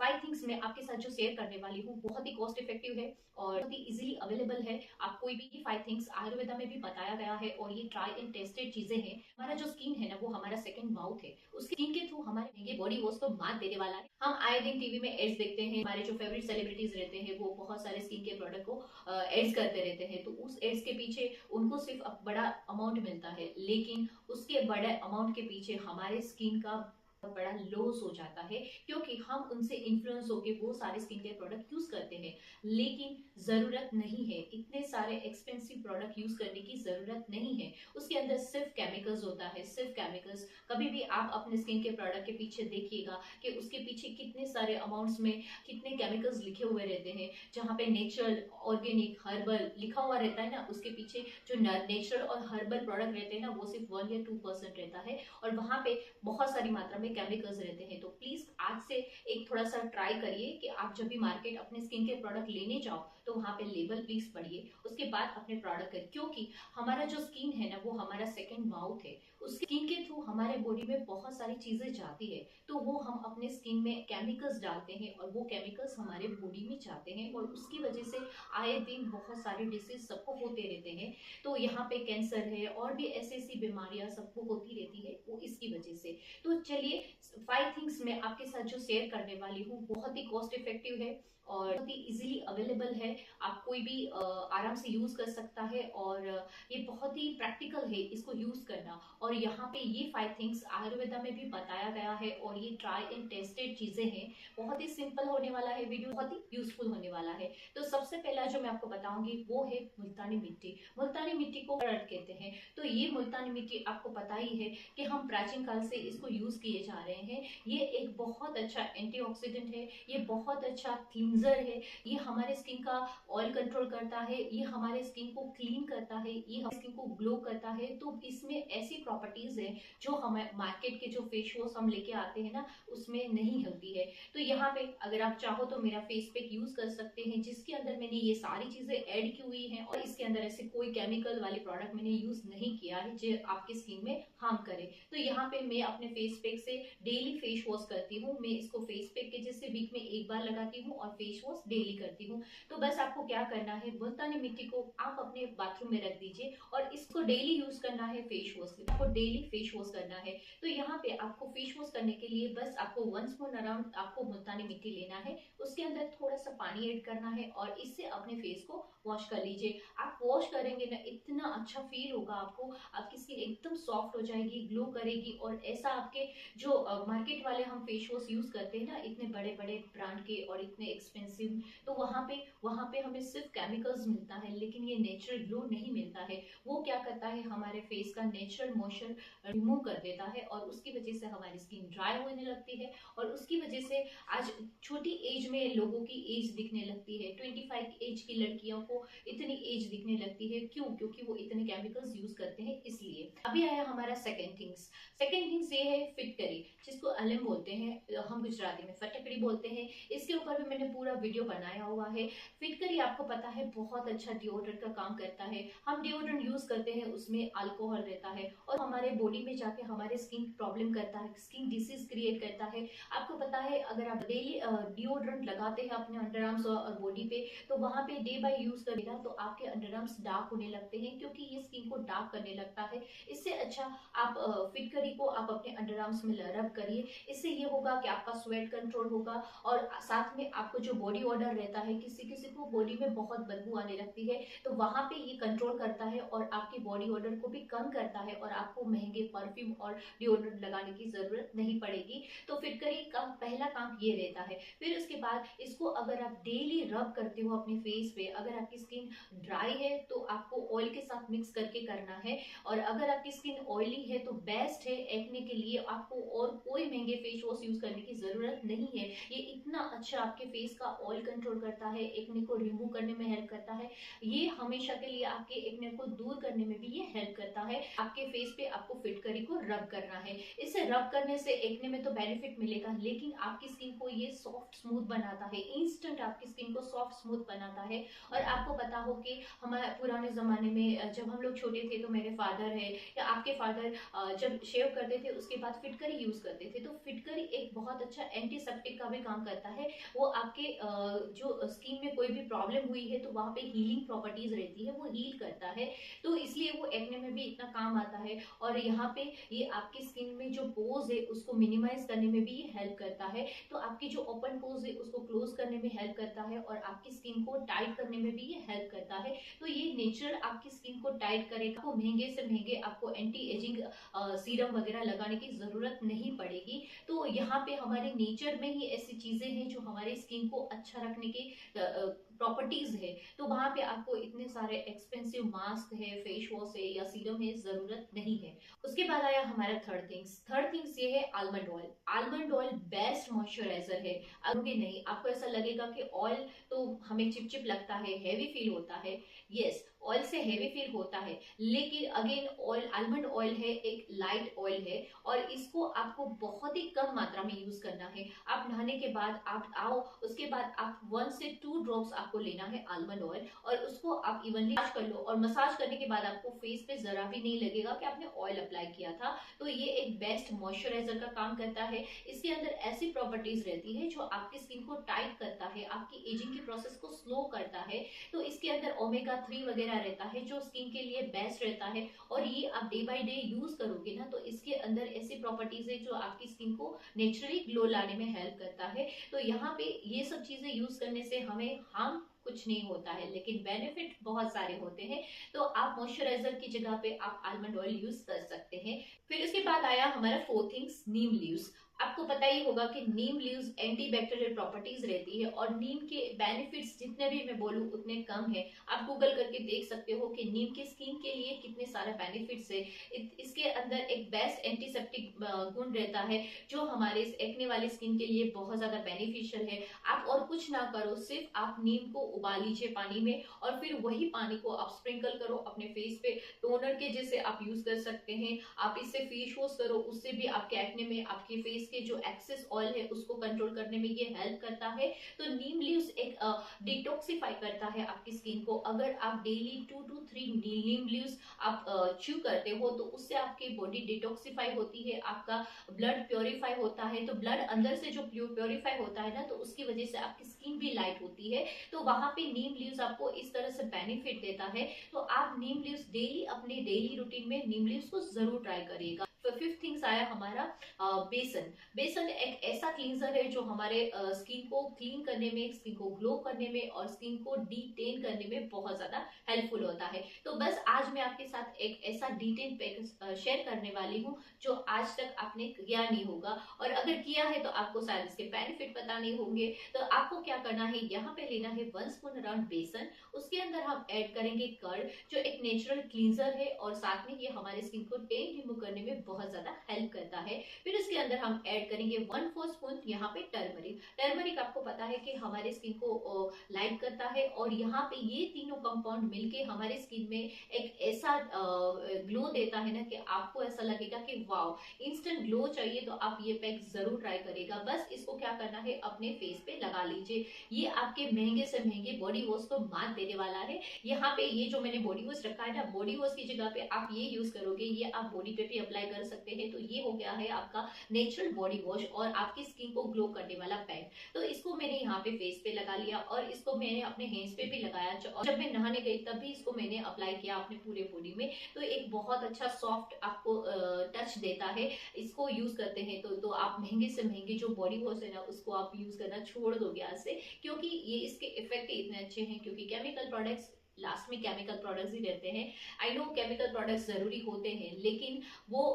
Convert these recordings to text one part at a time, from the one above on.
5 things मैं आपके साथ जो शेयर करने वाली हूँ बहुत ही कॉस्ट इफेक्टिव है और बहुत ही इजीली अवेलेबल है। आप कोई भी 5 थिंग्स आयुर्वेदा में भी बताया गया है और ये ट्राई एंड टेस्टेड चीजें हैं। हमारा जो स्किन है ना वो हमारा सेकंड माउथ है। उसकी स्किन के थ्रू हमारे महंगे बॉडी वॉश तो मात देने वाला है। हम आए दिन टीवी में एड्स देखते हैं, हमारे जो फेवरेट सेलिब्रिटीज रहते हैं वो बहुत सारे स्किन के प्रोडक्ट को एड्स करते रहते हैं, तो उस एड्स के पीछे उनको सिर्फ बड़ा अमाउंट मिलता है, लेकिन उसके बड़े अमाउंट के पीछे हमारे स्किन का बड़ा लॉस हो जाता है क्योंकि हम उनसे इन्फ्लुएंस होके वो सारे स्किन केयर प्रोडक्ट यूज करते हैं, लेकिन जरूरत नहीं है। इतने सारे एक्सपेंसिव प्रोडक्ट यूज करने की जरूरत नहीं है। उसके अंदर सिर्फ केमिकल्स होता है, सिर्फ केमिकल्स। कभी भी आप अपने स्किन के प्रोडक्ट के पीछे देखिएगा कि उसके पीछे कितने सारे अमाउंट्स में कितने केमिकल्स लिखे हुए रहते हैं। जहाँ पे नेचुरल, ऑर्गेनिक, हर्बल लिखा हुआ रहता है ना, उसके पीछे जो नेचुरल और हर्बल प्रोडक्ट रहते हैं ना वो सिर्फ 1 या 2% रहता है और वहां पे बहुत सारी मात्रा में केमिकल्स रहते हैं। तो प्लीज आज से एक थोड़ा सा ट्राई करिए कि आप जब भी मार्केट अपने स्किन के प्रोडक्ट लेने जाओ तो वहां पे लेबल प्लीज पढ़िए, उसके बाद अपने प्रोडक्ट करिए, क्योंकि हमारा जो स्किन है ना वो हमारा सेकंड माउथ है। उस स्किन के थ्रू हमारे बॉडी में बहुत सारी चीजें जाती है, तो वो हम अपने स्किन में केमिकल्स डालते हैं और वो केमिकल्स हमारे बॉडी में जाते हैं और उसकी वजह से आए दिन बहुत सारे डिसीज सबको होते रहते हैं। तो यहाँ पे कैंसर है और भी ऐसी ऐसी बीमारियां सबको होती रहती है वो इसकी वजह से। तो चलिए 5 थिंग्स मैं आपके साथ जो शेयर करने वाली हूँ बहुत ही कॉस्ट इफेक्टिव है और बहुत ही इजीली अवेलेबल है। आप कोई भी आराम से यूज कर सकता है और ये बहुत ही प्रैक्टिकल है इसको यूज करना। और यहाँ पे ये 5 थिंग्स आयुर्वेदा में भी बताया गया है और ये ट्राई एंड टेस्टेड चीजें हैं। बहुत ही सिंपल होने वाला है वीडियो, बहुत ही यूजफुल होने वाला है। तो सबसे पहला जो मैं आपको बताऊंगी वो है मुल्तानी मिट्टी। मुल्तानी मिट्टी को अर्थ कहते हैं। तो ये मुल्तानी मिट्टी आपको पता ही है कि हम प्राचीन काल से इसको यूज किए जा रहे हैं। ये एक बहुत अच्छा एंटीऑक्सीडेंट है, ये बहुत अच्छा क्लींजर है, ये हमारे स्किन का ऑयल कंट्रोल करता है, ये हमारे स्किन को क्लीन करता है, ये हमारे स्किन को ग्लो करता है। तो इसमें ऐसी प्रॉपर्टीज है जो हमारे मार्केट के जो फेस वॉश हम लेके आते हैं ना उसमें नहीं होती है। तो यहाँ पे अगर आप चाहो तो मेरा फेस पैक यूज कर सकते हैं जिसके अंदर मैंने ये सारी चीजें ऐड की हुई हैं और इसके अंदर ऐसे कोई केमिकल वाले प्रोडक्ट मैंने यूज नहीं किया है जो आपकी स्किन में हार्म करे। तो यहाँ पे मैं अपने फेस पैक से डेली फेस वॉश करती हूँ। मैं इसको फेस पैक के जैसे वीक में एक बार लगाती हूँ और फेस वॉश डेली करती हूँ। तो बस आपको क्या करना है, मुल्तानी मिट्टी को आप अपने बाथरूम में रख दीजिए और इसको डेली यूज करना है। फेस वॉश आपको डेली फेस वॉश करना है। तो यहाँ पे आपको फेस वॉश करने के लिए बस आपको 1 स्पून अराउंड आपको मुल्तानी मिट्टी लेना है, उसके अंदर थोड़ा सा पानी ऐड करना है और इससे अपने फेस को वॉश कर लीजिए। आप वॉश करेंगे ना इतना अच्छा फील होगा आपको, आपकी स्किन एकदम सॉफ्ट हो जाएगी, ग्लो करेगी। और ऐसा आपके जो मार्केट वाले हम फेस वॉश यूज करते हैं ना इतने बड़े बड़े ब्रांड के और इतने एक्सपेंसिव, तो वहां पे हमें सिर्फ केमिकल्स मिलता है लेकिन ये नेचुरल ग्लो नहीं मिलता है। वो क्या करता है, हमारे फेस का नेचुरल मॉइस्चर रिमूव कर देता है और उसकी वजह से हमारी स्किन ड्राई होने लगती है और उसकी वजह से आज छोटी एज में लोगों की एज दिखने लगती है। 25 एज की लड़कियों को इतनी एज दिखने लगती है, क्यों? क्योंकि वो इतने केमिकल्स यूज करते हैं इसलिए। अभी आया हमारा सेकंड थिंग्स ये है फिटकरी, जिसको अलम बोलते हैं, हम गुजराती में फटकड़ी बोलते हैं। इसके ऊपर भी मैंने पूरा वीडियो बनाया हुआ है। फिटकरी आपको पता है बहुत अच्छा डिओड्रेंट का काम करता है। हम डिओड्रेंट यूज करते हैं उसमें अल्कोहल रहता है और हमारे बॉडी में जाके हमारे स्किन प्रॉब्लम करता है, स्किन डिसीज क्रिएट करता है। आपको पता है अगर आप डेली डिओड्रेंट लगाते हैं अपने अंडर आर्म्स और बॉडी पे तो वहां पे डे बाय यूज करेगा तो आपके अंडर आर्म्स डार्क होने लगते हैं, क्योंकि ये स्किन को डार्क करने लगता है। इससे अच्छा आप फिटकरी को आप अपने अंडर आर्म्स में रब करिए। इससे ये होगा कि आपका स्वेट कंट्रोल होगा और साथ में आपको जो बॉडी ऑर्डर रहता है, किसी किसी को बॉडी में बहुत बदबू आने लगती है, तो वहां पे ये कंट्रोल करता है और आपकी बॉडी ऑर्डर को भी कम करता है और आपको महंगे परफ्यूम और डिओड्रेंट लगाने की जरूरत नहीं पड़ेगी। तो फिटकरी का पहला काम ये रहता है। फिर उसके बाद इसको अगर आप डेली रब करते हो अपने फेस पे, अगर आपकी स्किन ड्राई है तो आपको ऑयल के साथ मिक्स करके करना है और अगर आपकी स्किन ऑयली है तो बेस्ट है एक्ने के लिए। आपको और कोई महंगे फेस वॉश यूज करने की जरूरत नहीं है। ये इतना अच्छा आपके फेस का ऑयल कंट्रोल करता है, एक्ने को रिमूव करने में हेल्प करता है। ये हमेशा के लिए आपके एक्ने को दूर करने में भी ये हेल्प करता है। आपके फेस पे आपको फिटकरी को रब करना है। इसे रब करने से एक्ने में तो बेनिफिट मिलेगा, लेकिन आपकी स्किन को ये सॉफ्ट स्मूथ बनाता है, इंस्टेंट आपकी स्किन को सॉफ्ट स्मूथ बनाता है। और आपको पता हो कि हमारे पुराने जमाने में जब हम लोग छोटे थे तो मेरे फादर है या आपके फादर जब शेव करते थे उसके बाद फिटकरी यूज करते थे। तो फिटकरी एक बहुत अच्छा एंटीसेप्टिक का भी काम करता है। वो आपके जो स्किन में कोई भी प्रॉब्लम हुई है तो वहां पे हीलिंग प्रॉपर्टीज रहती है, वो हील करता है। तो इसलिए वो एक्ने में भी इतना काम आता है। और यहाँ पे ये आपकी स्किन में जो पोज है उसको मिनिमाइज करने में भी ये हेल्प करता है। तो आपकी जो ओपन पोज है उसको क्लोज करने में हेल्प करता है और आपकी स्किन को टाइट करने में भी ये हेल्प करता है। तो ये नेचुरल आपकी स्किन को टाइट करेगा। आपको महंगे से महंगे आपको एंटी एजिंग सीरम वगैरह लगाने की जरूरत नहीं पड़ेगी। तो यहाँ पे हमारे नेचर में ही ऐसी चीजें हैं जो हमारे स्किन को अच्छा रखने की प्रॉपर्टीज है। तो वहां पे आपको इतने सारे एक्सपेंसिव मास्क है, फेस वॉश है या सीरम है जरूरत नहीं है। उसके बाद आया हमारा थर्ड थिंग्स ये है almond oil. Almond oil best moisturiser है। अगर नहीं आपको ऐसा लगेगा कि ऑयल तो हमें चिपचिप लगता है, हैवी फील होता है, यस ऑयल से हैवी फील होता है, लेकिन अगेन ऑयल, आलमंड ऑयल है एक लाइट ऑयल है और इसको आपको बहुत ही कम मात्रा में यूज करना है। आप नहाने के बाद आप आओ, उसके बाद आप 1 से 2 ड्रॉप्स आपको लेना है आलमंड ऑयल और उसको आप इवनली मसाज कर लो। और मसाज करने के बाद आपको फेस पे जरा भी नहीं लगेगा कि आपने ऑयल अप्लाई किया था। तो ये एक बेस्ट मॉइस्चराइजर का काम करता है। इसके अंदर ऐसी प्रॉपर्टीज रहती है जो आपकी स्किन को टाइट करता है, आपकी एजिंग की प्रोसेस को स्लो करता है। तो इसके अंदर ओमेगा 3 वगैरह रहता है जो स्किन के लिए बेस्ट रहता है। और ये आप डे बाय डे यूज करोगे ना तो इसके अंदर ऐसी प्रॉपर्टीज है जो आपकी स्किन को नेचुरली ग्लो लाने में हेल्प करता है। तो यहाँ पे ये सब चीजें यूज करने से हमें हार्म कुछ नहीं होता है, लेकिन बेनिफिट बहुत सारे होते हैं। तो आप मॉइस्चराइजर की जगह पे आप आलमंड ऑयल यूज कर सकते हैं। फिर उसके बाद आया हमारा फोर्थ थिंग्स नीम लीव्स। आपको पता ही होगा कि नीम लीव्स एंटीबैक्टीरियल प्रॉपर्टीज रहती है और नीम के बेनिफिट्स जितने भी मैं बोलूं उतने कम है। आप गूगल करके देख सकते हो कि नीम के स्किन के लिए कितने सारे बेनिफिट्स है। इसके अंदर एक बेस्ट एंटीसेप्टिक गुण रहता है जो हमारे एक्ने वाली स्किन के लिए बहुत ज्यादा बेनिफिशियल है। आप और कुछ ना करो, सिर्फ आप नीम को उबाल लीजिए पानी में और फिर वही पानी को आप स्प्रिंकल करो अपने फेस पे, टोनर के जैसे आप यूज कर सकते हैं। आप इससे फेस वॉश करो, उससे भी आपके एक्ने में आपके फेस के जो एक्सेस ऑयल है उसको कंट्रोल करने में ये हेल्प करता है। तो नीम लीव्स एक डिटॉक्सिफाई करता है आपकी स्किन को। अगर आप डेली 2 to 3 नीम लीव्स आप च्यू करते हो तो उससे आपकी बॉडी डिटॉक्सिफाई होती है, आपका ब्लड प्योरीफाई होता है। तो ब्लड अंदर से जो प्योरीफाई होता है ना तो उसकी वजह से आपकी स्किन भी लाइट होती है। तो वहां पे नीम लीव्स आपको इस तरह से बेनिफिट देता है। तो आप नीम लीव्स डेली अपने डेली रूटीन में नीम लीव्स को जरूर ट्राई करिएगा। फिफ्थ थिंग्स आया हमारा बेसन। बेसन एक ऐसा क्लींजर है जो हमारे स्किन को क्लीन करने में, स्किन को ग्लो करने में और स्किन को डिटेन करने में बहुत ज्यादा हेल्पफुल होता है। तो बस आज मैं आपके साथ एक ऐसा डिटेन पैक शेयर करने वाली हूँ जो आज तक आपने किया नहीं होगा, और अगर किया है तो आपको शायद इसके बेनिफिट पता नहीं होंगे। तो आपको क्या करना है, यहाँ पे लेना है 1 स्पून अराउंड बेसन। उसके अंदर हम ऐड करेंगे कर्ड जो एक नेचुरल क्लींजर है और साथ में ये हमारे स्किन को टेन रिमूव करने में बहुत ज्यादा हेल्प करता है। फिर इसके अंदर हम ऐड करेंगे 1/4 स्पून यहाँ पे टर्मरिक। टर्मरिक आपको पता है कि हमारे स्किन को लाइट करता है और यहाँ पे ये तीनों कंपाउंड मिलके हमारे स्किन में एक ऐसा ग्लो देता है ना कि आपको ऐसा लगेगा कि वाओ, इंस्टेंट ग्लो चाहिए तो आप ये पैक जरूर ट्राई करेगा। बस इसको क्या करना है, अपने फेस पे लगा लीजिए। ये आपके महंगे से महंगे बॉडी वॉश को मात देने वाला है। यहाँ पे ये जो मैंने बॉडी वॉश रखा है ना, बॉडी वॉश की जगह पे आप ये यूज करोगे, ये आप बॉडी पे भी अप्लाई कर सकते हैं। तो ये हो गया है आपका नेचुरल बॉडी वॉश और आपकी स्किन को ग्लो करने वाला पैक। तो इसको मैंने यहाँ पे फेस पे लगा लिया और इसको मैंने अपने हैंड्स पे भी लगाया और जब मैं नहाने गई तब भी इसको मैंने अप्लाई किया अपने पूरे बॉडी में। तो एक बहुत अच्छा सॉफ्ट आपको टच देता है। इसको यूज करते हैं तो आप महंगे से महंगे जो बॉडी वॉश है ना उसको आप यूज करना छोड़ दोगे आज से, क्योंकि ये इसके इफेक्ट इतने अच्छे हैं। क्योंकि केमिकल प्रोडक्ट्स लास्ट में केमिकल प्रोडक्ट्स ही रहते हैं। आई नो केमिकल प्रोडक्ट्स जरूरी होते हैं लेकिन वो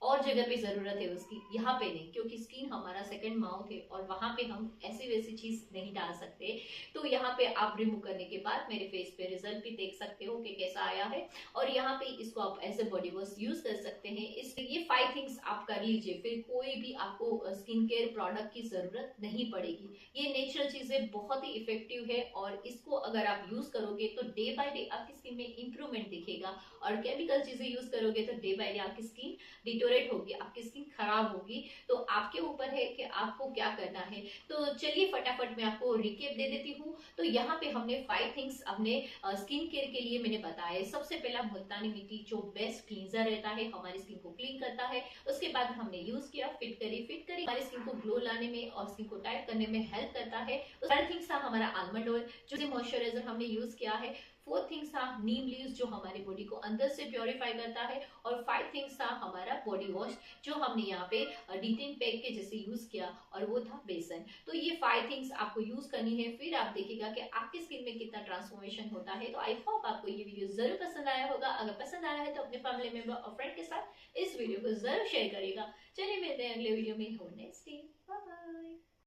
और जगह पे जरूरत है उसकी, यहाँ पे नहीं, क्योंकि स्किन हमारा सेकंड माउथ है और वहां पे हम ऐसी वैसी चीज नहीं डाल सकते। तो यहाँ पे आप रिमूव करने के बाद मेरे फेस पे रिजल्ट भी देख सकते हो कि कैसा आया है। और यहाँ पे इसको आप as a body wash use कर सकते हैं। इसलिए ये 5 थिंग्स आप कर लीजिए, फिर कोई भी आपको स्किन केयर प्रोडक्ट की जरूरत नहीं पड़ेगी। ये नेचुरल चीजें बहुत ही इफेक्टिव है और इसको अगर आप यूज करोगे तो डे बाय डे आपकी स्किन में इंप्रूवमेंट दिखेगा। और केमिकल चीजें यूज करोगे तो डे बाय डे आपकी स्किन डिटोरेट डिटोरेट होगी, आपकी स्किन खराब होगी। तो आपके ऊपर है कि आपको क्या करना है। तो चलिए फटाफट मैं आपको रिकेप दे देती हूँ। तो यहाँ पे हमने 5 थिंग्स अपने स्किन केयर के लिए मैंने बताया। सबसे पहला मुल्तानी मिट्टी जो बेस्ट क्लींजर रहता है, हमारी स्किन को क्लीन करता है। उसके बाद हमने यूज किया फिट करी हमारी स्किन को ग्लो लाने में और स्किन को टाइट करने में हेल्प करता है। थर्ड थिंग्स था हमारा आलमंड ऑयल जो मॉइस्चराइजर हमने यूज किया है। फोर्थ थिंग्स था नीम लीव्स जो हमारी बॉडी को अंदर से प्योरीफाई करता है। और 5 थिंग्स था हमारा बॉडी वॉश जो हमने यहाँ पे D10 पैक के जैसे यूज किया और वो था बेसन। तो ये 5 थिंग्स आपको यूज करनी है, फिर आप देखिएगा कि आपकी स्किन में कितना ट्रांसफॉर्मेशन होता है। तो आई होप आपको ये वीडियो जरूर पसंद आया होगा। अगर पसंद आया है तो अपने फैमिली मेंबर और फ्रेंड के साथ इस वीडियो को जरूर शेयर करिएगा। चलिए मिलते हैं अगले वीडियो में। Have a nice day, bye bye.